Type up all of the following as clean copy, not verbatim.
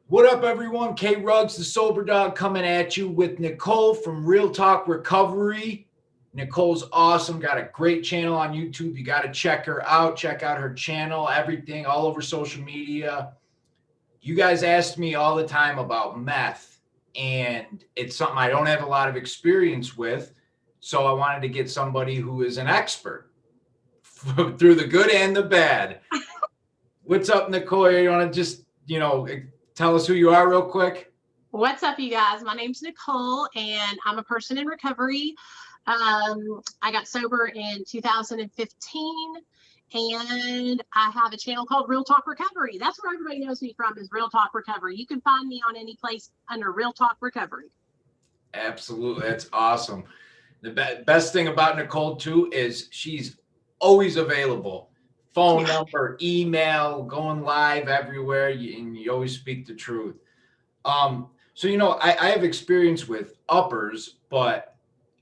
What up, everyone? K Ruggs, the Sober Dog, coming at you with Nicole from Real Talk Recovery. Nicole's awesome. Got a great channel on YouTube. You got to check her out. Check out her channel, everything, all over social media. You guys ask me all the time about meth, and it's something I don't have a lot of experience with. So I wanted to get somebody who is an expert through the good and the bad. What's up, Nicole? You want to just, tell us who you are real quick? What's up, you guys? My name's Nicole, and I'm a person in recovery. I got sober in 2015, and I have a channel called Real Talk Recovery. That's where everybody knows me from, is Real Talk Recovery. You can find me on any place under Real Talk Recovery. Absolutely. That's awesome. The best thing about Nicole, too, is she's always available. Phone number, email, going live everywhere, and you always speak the truth. So, I have experience with uppers, but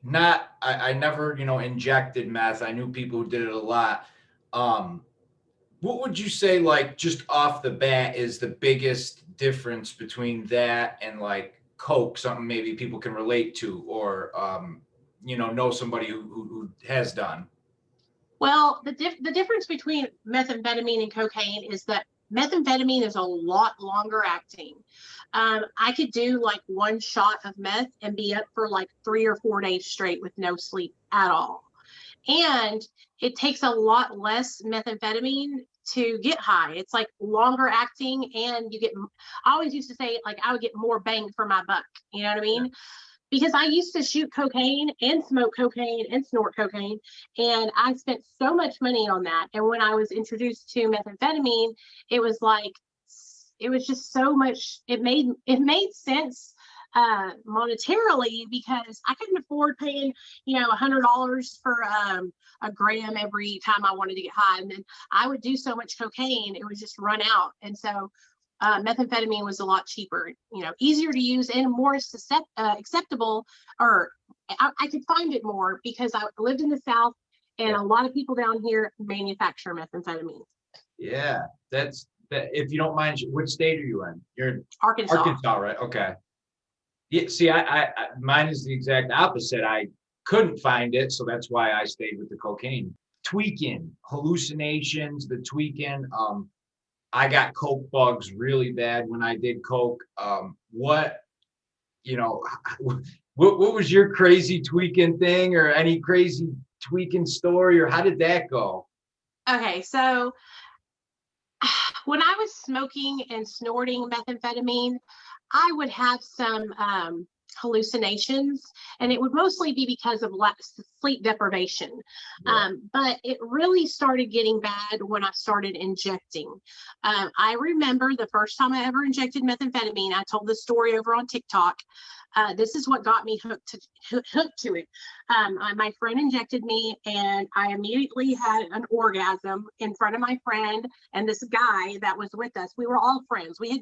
I never, injected meth. I knew people who did it a lot. What would you say, like, just off the bat is the biggest difference between that and like Coke, something maybe people can relate to, or, know somebody who has done? Well, the difference between methamphetamine and cocaine is that methamphetamine is a lot longer acting. I could do like one shot of meth and be up for like 3 or 4 days straight with no sleep at all. And it takes a lot less methamphetamine to get high. It's like longer acting, and I always used to say, like, I would get more bang for my buck. You know what I mean? Because I used to shoot cocaine and smoke cocaine and snort cocaine, and I spent so much money on that. And when I was introduced to methamphetamine, it was just so much. It made sense monetarily, because I couldn't afford paying $100 for a gram every time I wanted to get high, and then I would do so much cocaine it would just run out. And so methamphetamine was a lot cheaper, easier to use, and more acceptable, or I could find it more because I lived in the South, and a lot of people down here manufacture methamphetamine. Yeah, that's that. If you don't mind, which state are you in? You're in Arkansas. Arkansas, right? Okay. Yeah, see, I mine is the exact opposite. I couldn't find it, so that's why I stayed with the cocaine. Tweaking, hallucinations, the tweaking. I got coke bugs really bad when I did coke. What was your crazy tweaking thing, or any crazy tweaking story, or how did that go? Okay, so when I was smoking and snorting methamphetamine, I would have some hallucinations, and it would mostly be because of sleep deprivation. But it really started getting bad when I started injecting. I remember the first time I ever injected methamphetamine. I told this story over on TikTok. This is what got me hooked to it. My friend injected me, and I immediately had an orgasm in front of my friend and this guy that was with us. We were all friends. We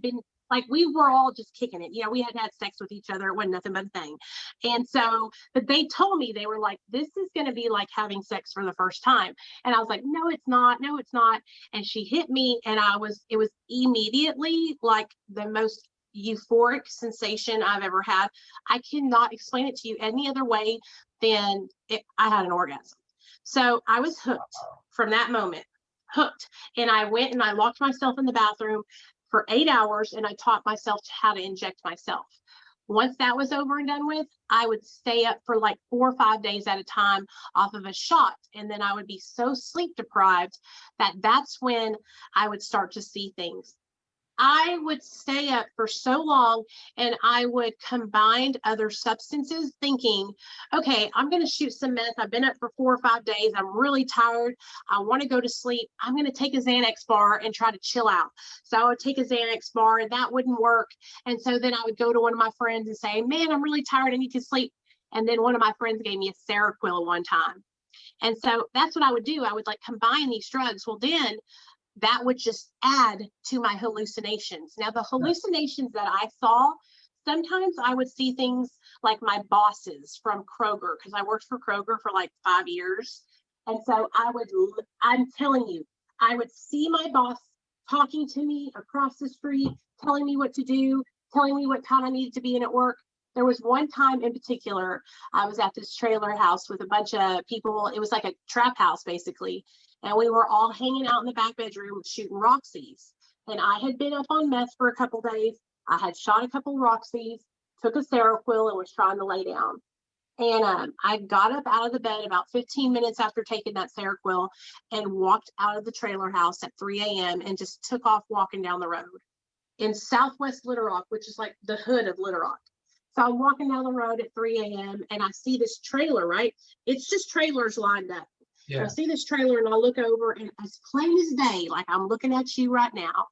were all just kicking it. We had had sex with each other. It wasn't nothing but a thing. And so, but they told me, they were like, this is going to be like having sex for the first time. And I was like, no, it's not. No, it's not. And she hit me, and it was immediately like the most euphoric sensation I've ever had. I cannot explain it to you any other way than I had an orgasm. So I was hooked from that moment, hooked. And I went and I locked myself in the bathroom for 8 hours, and I taught myself how to inject myself. Once that was over and done with, I would stay up for like 4 or 5 days at a time off of a shot. And then I would be so sleep deprived that's when I would start to see things. I would stay up for so long, and I would combine other substances thinking, okay, I'm going to shoot some meth. I've been up for 4 or 5 days. I'm really tired. I want to go to sleep. I'm going to take a Xanax bar and try to chill out. So I would take a Xanax bar, and that wouldn't work. And so then I would go to one of my friends and say, man, I'm really tired. I need to sleep. And then one of my friends gave me a Seroquel one time. And so that's what I would do. I would like combine these drugs. Well, then that would just add to my hallucinations. Now, the hallucinations that I saw, sometimes I would see things like my bosses from Kroger, because I worked for Kroger for like 5 years. And so I'm telling you, I would see my boss talking to me across the street, telling me what to do, telling me what time I needed to be in at work. There was one time in particular, I was at this trailer house with a bunch of people. It was like a trap house, basically. And we were all hanging out in the back bedroom shooting Roxy's. And I had been up on meth for a couple days. I had shot a couple Roxy's, took a Seroquel, and was trying to lay down. And I got up out of the bed about 15 minutes after taking that Seroquel and walked out of the trailer house at 3 a.m. and just took off walking down the road in Southwest Little Rock, which is like the hood of Little Rock. So I'm walking down the road at 3 a.m. and I see this trailer, right? It's just trailers lined up. Yeah. I see this trailer and I look over, and as plain as day, like I'm looking at you right now,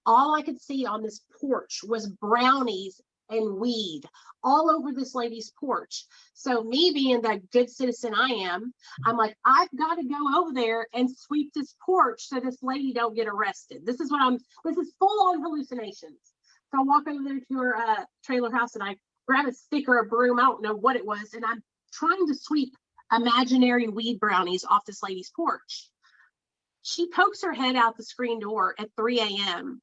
all I could see on this porch was brownies and weed all over this lady's porch. So me being the good citizen I am, I'm like, I've got to go over there and sweep this porch so this lady don't get arrested. This is full on hallucinations. So I walk over there to her trailer house and I grab a stick or a broom, I don't know what it was, and I'm trying to sweep imaginary weed brownies off this lady's porch. She pokes her head out the screen door at 3 a.m.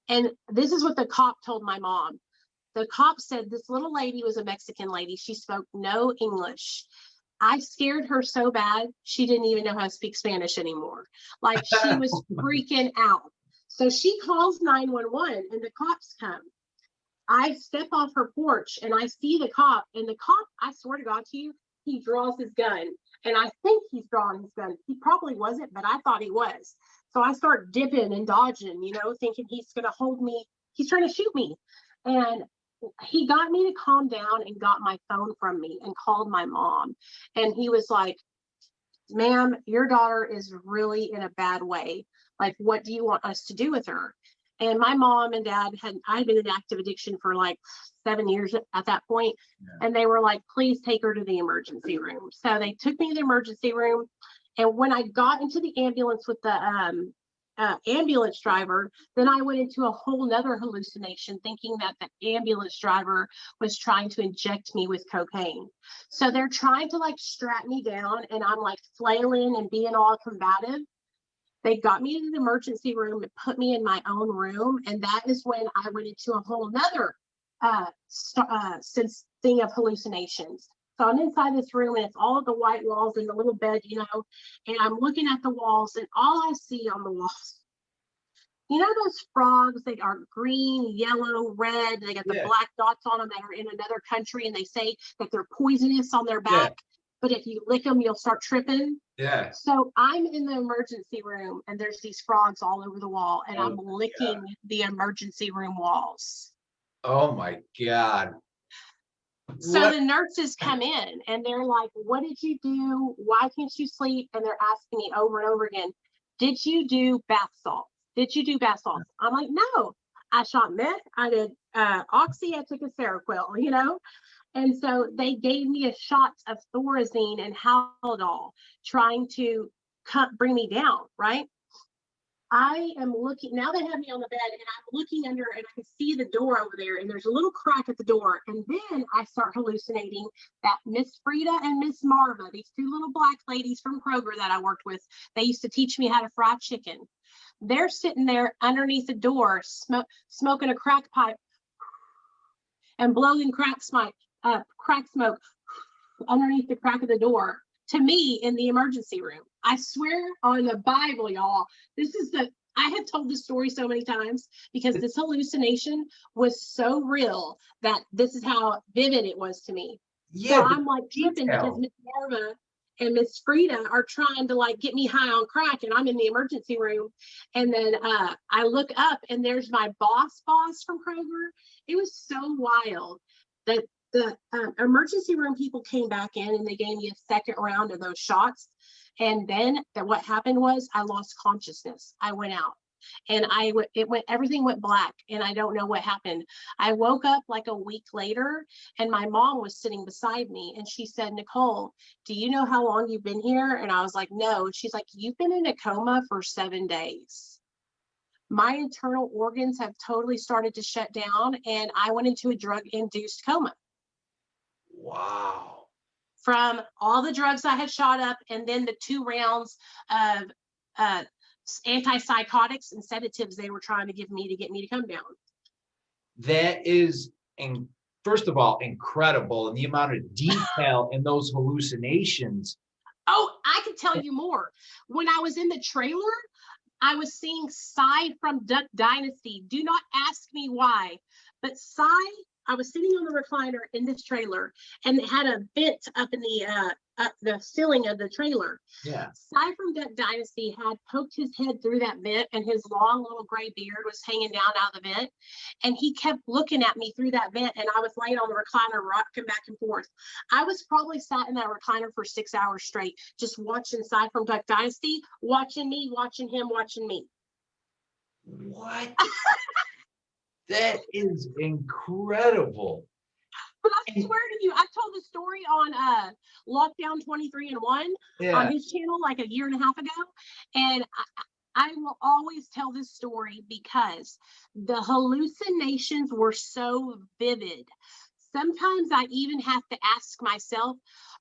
And this is what the cop told my mom. The cop said this little lady was a Mexican lady. She spoke no English. I scared her so bad, she didn't even know how to speak Spanish anymore. Like, she was freaking out. So she calls 911 and the cops come. I step off her porch and I see the cop, and the cop, I swear to God to you, he draws his gun. And I think he's drawing his gun. He probably wasn't, but I thought he was. So I start dipping and dodging, thinking he's going to hold me. He's trying to shoot me. And he got me to calm down and got my phone from me and called my mom. And he was like, ma'am, your daughter is really in a bad way. Like, what do you want us to do with her? And my mom and dad I had been in active addiction for like 7 years at that point. Yeah. And they were like, please take her to the emergency room. So they took me to the emergency room. And when I got into the ambulance with the ambulance driver, then I went into a whole nother hallucination, thinking that the ambulance driver was trying to inject me with cocaine. So they're trying to like strap me down, and I'm like flailing and being all combative. They got me to the emergency room and put me in my own room. And that is when I went into a whole nother thing of hallucinations. So I'm inside this room, and it's all the white walls and the little bed, and I'm looking at the walls, and all I see on the walls, those frogs, they are green, yellow, red, they got the black dots on them that are in another country, and they say that they're poisonous on their back. But if you lick them, you'll start tripping. Yeah. So I'm in the emergency room, and there's these frogs all over the wall, and I'm licking the emergency room walls. Oh my God. So the nurses come in and they're like, what did you do? Why can't you sleep? And they're asking me over and over again, did you do bath salts? Did you do bath salts? I'm like, no, I shot meth. I did oxy. I took a Seroquel, And so they gave me a shot of Thorazine and Haldol, trying to bring me down, right? I am looking, now they have me on the bed, and I'm looking under, and I can see the door over there, and there's a little crack at the door. And then I start hallucinating that Miss Frida and Miss Marva, these two little black ladies from Kroger that I worked with, they used to teach me how to fry chicken. They're sitting there underneath the door, smoking a crack pipe and blowing crack smoke underneath the crack of the door to me in the emergency room. I swear on the Bible, y'all, I have told this story so many times because this hallucination was so real that this is how vivid it was to me. Yeah, so I'm like tripping because Miss Marva and Miss Frida are trying to like get me high on crack, and I'm in the emergency room. And then I look up, and there's my boss from Kroger. It was so wild that the emergency room people came back in, and they gave me a second round of those shots. And then what happened was I lost consciousness. I went out, and everything went black, and I don't know what happened. I woke up like a week later, and my mom was sitting beside me, and she said, Nicole, do you know how long you've been here? And I was like, no. And she's like, you've been in a coma for 7 days. My internal organs have totally started to shut down, and I went into a drug-induced coma. Wow. From all the drugs I had shot up, and then the 2 rounds of antipsychotics and sedatives they were trying to give me to get me to come down. That is, first of all, incredible. And the amount of detail in those hallucinations. Oh, I can tell you more. When I was in the trailer, I was seeing Psy from Duck Dynasty. Do not ask me why, but Psy, I was sitting on the recliner in this trailer, and it had a vent up in the ceiling of the trailer. Yeah. Psy from Duck Dynasty had poked his head through that vent, and his long little gray beard was hanging down out of the vent. And he kept looking at me through that vent, and I was laying on the recliner, rocking back and forth. I was probably sat in that recliner for 6 hours straight, just watching Psy from Duck Dynasty, watching me, watching him, watching me. What? That is incredible. But I swear to you, I told the story on Lockdown 23 and 1 on his channel like a year and a half ago. And I will always tell this story because the hallucinations were so vivid. Sometimes I even have to ask myself,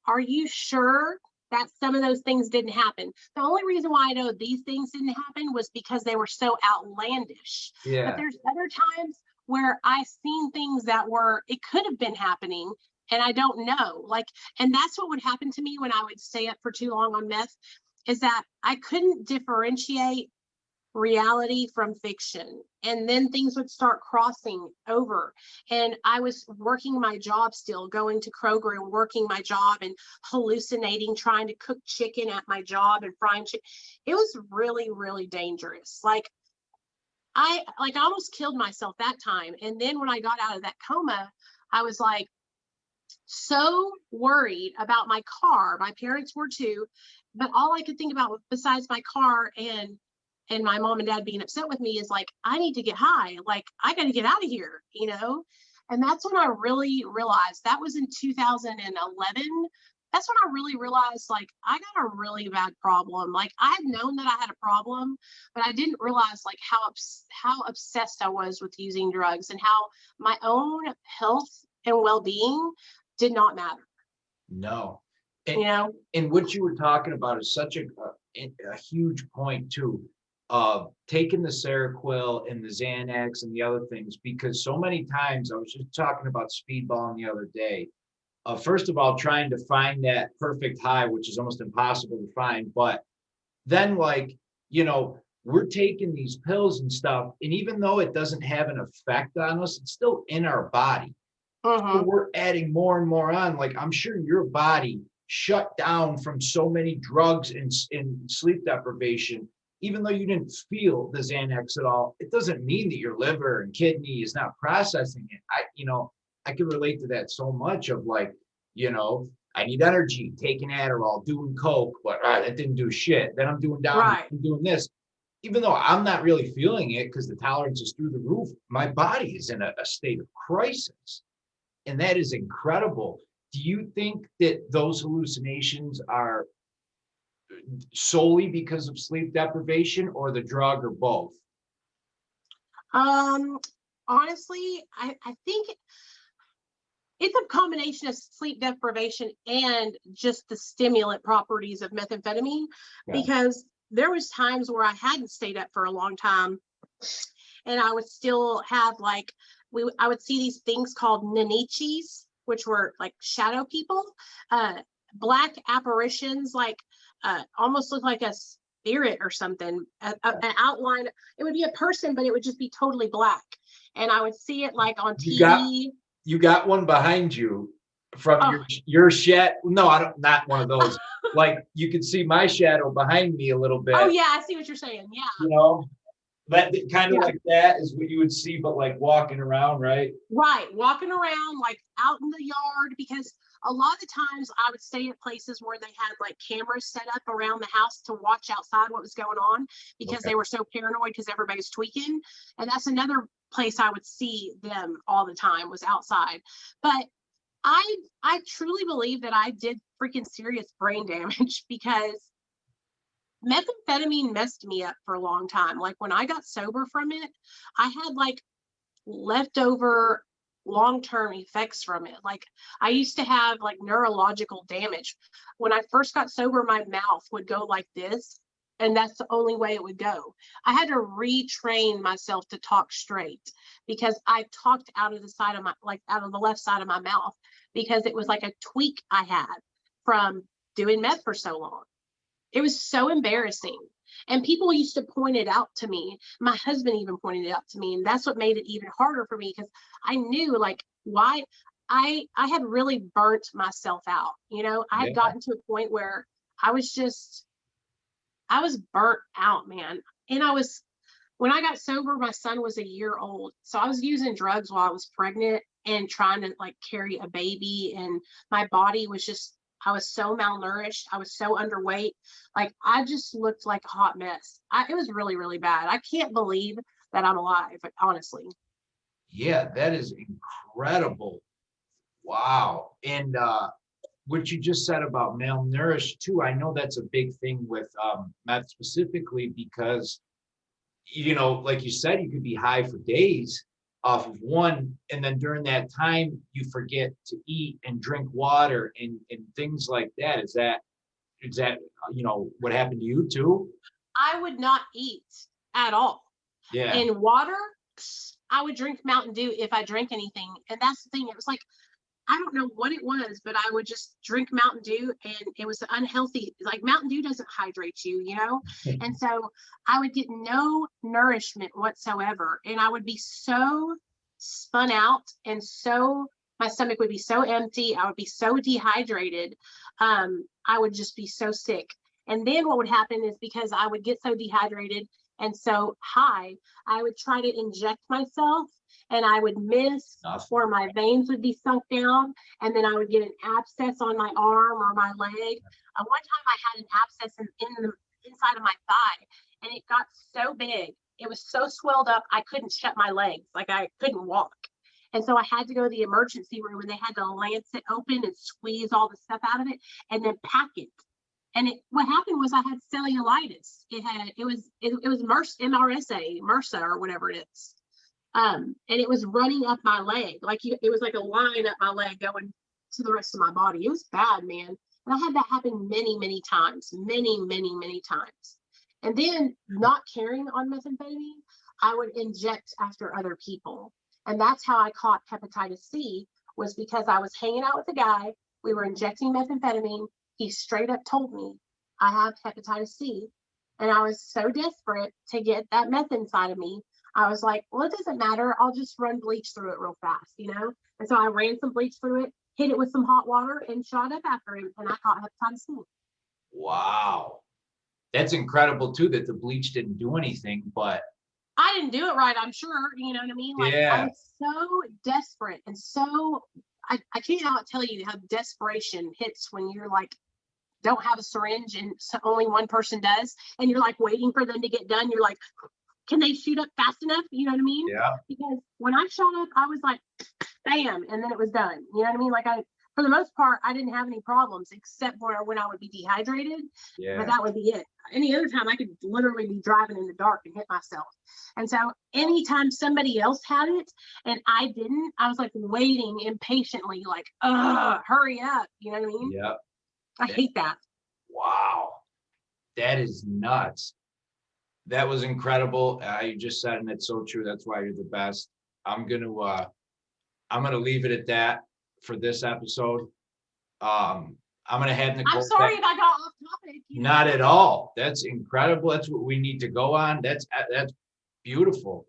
are you sure that some of those things didn't happen? The only reason why I know these things didn't happen was because they were so outlandish. Yeah. But there's other times where I've seen things that it could have been happening and I don't know. And that's what would happen to me when I would stay up for too long on meth, is that I couldn't differentiate reality from fiction. And then things would start crossing over. And I was working my job still, going to Kroger and working my job and hallucinating, trying to cook chicken at my job and frying chicken. It was really, really dangerous. I almost killed myself that time. And then when I got out of that coma, I was like so worried about my car. My parents were too, but all I could think about besides my car and my mom and dad being upset with me is I need to get high. I got to get out of here, And that's when I really realized, that was in 2011. That's when I really realized, I got a really bad problem. I had known that I had a problem, but I didn't realize how obsessed I was with using drugs and how my own health and well-being did not matter. No. And what you were talking about is such a huge point too, of taking the Seroquel and the Xanax and the other things, because so many times, I was just talking about speedballing the other day. First of all, trying to find that perfect high, which is almost impossible to find. But then we're taking these pills and stuff, and even though it doesn't have an effect on us, it's still in our body. So we're adding more and more on. I'm sure your body shut down from so many drugs and sleep deprivation. Even though you didn't feel the Xanax at all, it doesn't mean that your liver and kidney is not processing it. I can relate to that so much of I need energy, taking Adderall, doing Coke, but that didn't do shit. Then I'm doing I'm doing this. Even though I'm not really feeling it because the tolerance is through the roof, my body is in a state of crisis. And that is incredible. Do you think that those hallucinations are solely because of sleep deprivation or the drug or both? Honestly, I think it's a combination of sleep deprivation and just the stimulant properties of methamphetamine, because there was times where I hadn't stayed up for a long time and I would still have I would see these things called nanichis, which were shadow people, black apparitions, almost look like a spirit or something, an outline. It would be a person, but it would just be totally black. And I would see it on TV. You got one behind you from your shadow. No, I don't, not one of those. You can see my shadow behind me a little bit. Oh yeah, I see what you're saying. Yeah. That kind of like that is what you would see, but walking around, right? Right, walking around out in the yard, because a lot of the times I would stay at places where they had cameras set up around the house to watch outside what was going on, because they were so paranoid because everybody's tweaking. And that's another place I would see them all the time, was outside. But I truly believe that I did freaking serious brain damage, because methamphetamine messed me up for a long time. When I got sober from it, I had leftover long-term effects from it. I used to have neurological damage. When I first got sober, my mouth would go like this, and that's the only way it would go. I had to retrain myself to talk straight because I talked out of the side of my, like out of the left side of my mouth, because it was like a tweak I had from doing meth for so long. It was so embarrassing. And people used to point it out to me. My husband even pointed it out to me. And that's what made it even harder for me, because I knew like why I had really burnt myself out. You know, I had gotten to a point where I was burnt out, man. And when I got sober, my son was a year old. So I was using drugs while I was pregnant and trying to like carry a baby. And my body was just, I was so malnourished. I was so underweight. Like I just looked like a hot mess. It was really, really bad. I can't believe that I'm alive, honestly. Yeah, that is incredible. Wow. And what you just said about malnourished too, I know that's a big thing with meth specifically, because, you know, like you said, you could be high for days off of one, and then during that time you forget to eat and drink water and things like that. Is that you know what happened to you too? I would not eat at all. Yeah. And water, I would drink Mountain Dew if I drank anything. And that's the thing. It was like, I don't know what it was, but I would just drink Mountain Dew, and it was unhealthy. Like Mountain Dew doesn't hydrate you, you know? And so I would get no nourishment whatsoever. And I would be so spun out, and so my stomach would be so empty. I would be so dehydrated. I would just be so sick. And then what would happen is, because I would get so dehydrated and so high, I would try to inject myself, and I would miss, or my veins would be sunk down, and then I would get an abscess on my arm or my leg. One time I had an abscess in the inside of my thigh, and it got so big, it was so swelled up, I couldn't shut my legs, like I couldn't walk. And so I had to go to the emergency room, and they had to lance it open and squeeze all the stuff out of it and then pack it. And what happened was I had cellulitis. It was MRSA or whatever it is. And it was running up my leg. It was like a line up my leg going to the rest of my body. It was bad, man. And I had that happen many, many times, many, many, many times. And then, not caring on methamphetamine, I would inject after other people. And that's how I caught hepatitis C, was because I was hanging out with a guy. We were injecting methamphetamine. He straight up told me, I have hepatitis C. And I was so desperate to get that meth inside of me. I was like, well, it doesn't matter. I'll just run bleach through it real fast, you know? And so I ran some bleach through it, hit it with some hot water, and shot up after him. And I caught hepatitis C. Wow. That's incredible too, that the bleach didn't do anything, but I didn't do it right, I'm sure. You know what I mean? Like, I was so desperate, and so I cannot tell you how desperation hits when you're like, don't have a syringe, and so only one person does, and you're like waiting for them to get done. You're like, can they shoot up fast enough? You know what I mean? Yeah. Because when I shot up, I was like, bam, and then it was done. You know what I mean? Like, for the most part, I didn't have any problems, except for when I would be dehydrated. Yeah. But that would be it. Any other time, I could literally be driving in the dark and hit myself. And so anytime somebody else had it and I didn't, I was like waiting impatiently, like, hurry up. You know what I mean? Yeah. I hate that. Wow. That is nuts. That was incredible. You just said, and it's so true. That's why you're the best. I'm gonna leave it at that for this episode. I'm gonna have Nicole. I'm sorry if I got off topic. Not at all. That's incredible. That's what we need to go on. That's beautiful.